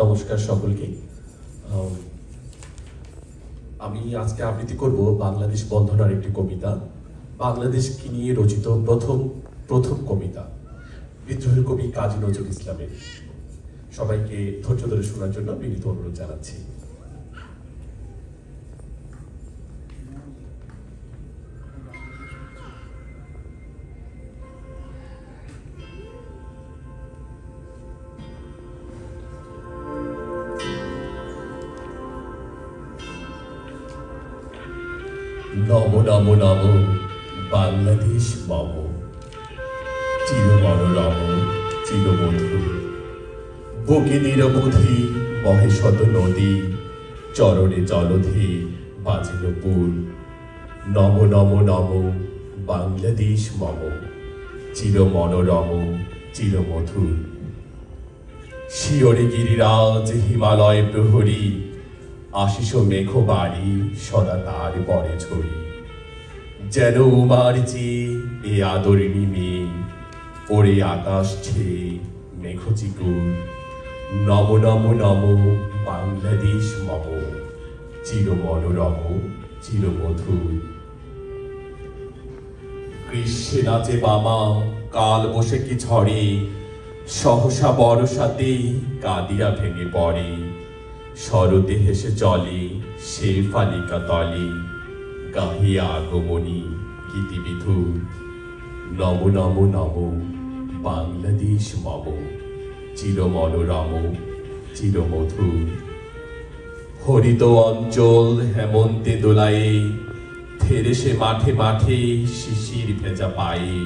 নমস্কার সকলকে। আমি আজকে আবৃত্তি করব বাংলাদেশ বন্ধনার একটি কবিতা, বাংলাদেশকে নিয়ে রচিত প্রথম কবিতা, বিদ্রোহী কবি কাজী নজরুল ইসলামের। সবাইকে ধৈর্য ধরে শোনার জন্য বিনীত অনুরোধ জানাচ্ছি। নম নম নম বাংলাদেশ মম, চির মনোরম চির মধুর। বুকে নিরবধি বহে শত নদী, চরণে জলধি বাজিল পুর। নম নম নম বাংলাদেশ মম, চির মনোরম চির মধুর। শিয়রে গিরিরাজ হিমালয় প্রহরী, আশিস মেঘ বাড়ি সদা তার পরে ছড়ি। যেন উমার চেয়ে এ আদরিণী মেয়ে, ওরে আকাশ ছেয়ে মেঘ চিকুর। নম নম নম বাংলাদেশ মম, চির মনোরম চির মধুর। গ্রীষ্মে নাচে বামা কাল বসে কি ঝড়ে, সহসা বর্ষাতে কাঁদিয়া ভেঙে পড়ে। শরতে হেসে চলে সে ফালিকা তলে, গাহিয়া আগমনী গীতিবিধুর। নম নম নম বাংলাদেশ মম, চির মনোরম চির মধুর। হরিত অঞ্চল হেমন্তে দোলায়ে, ফেরে সে মাঠে মাঠে শিশির ভেজা পায়ে।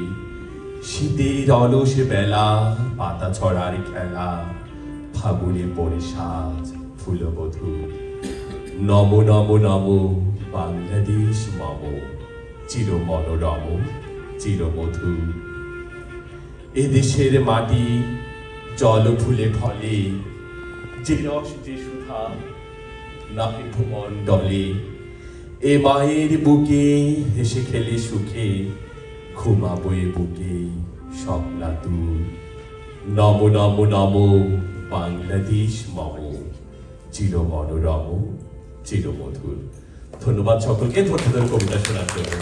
শীতের অলস বেলা পাতা ছড়ার খেলা, ফাগুনে পড়ে সাজ ফুলবধূ। নম নম নম বাংলাদেশ মম, চির মনোরম চির মধুর। এদেশের মাটি জল ফুলে ফলে, যে রস যে সুধা নাহি ভূমণ্ডলে। এ মায়ের বুকে হেসে খেলে সুখে, ঘুমাবো এ বুকে স্বপ্নাতুর। নম নম নম বাংলাদেশ মম, চির মনোরম চির মধুর। ধন্যবাদ সকলকে ধৈর্য ধরে কবিতা শোনার জন্য।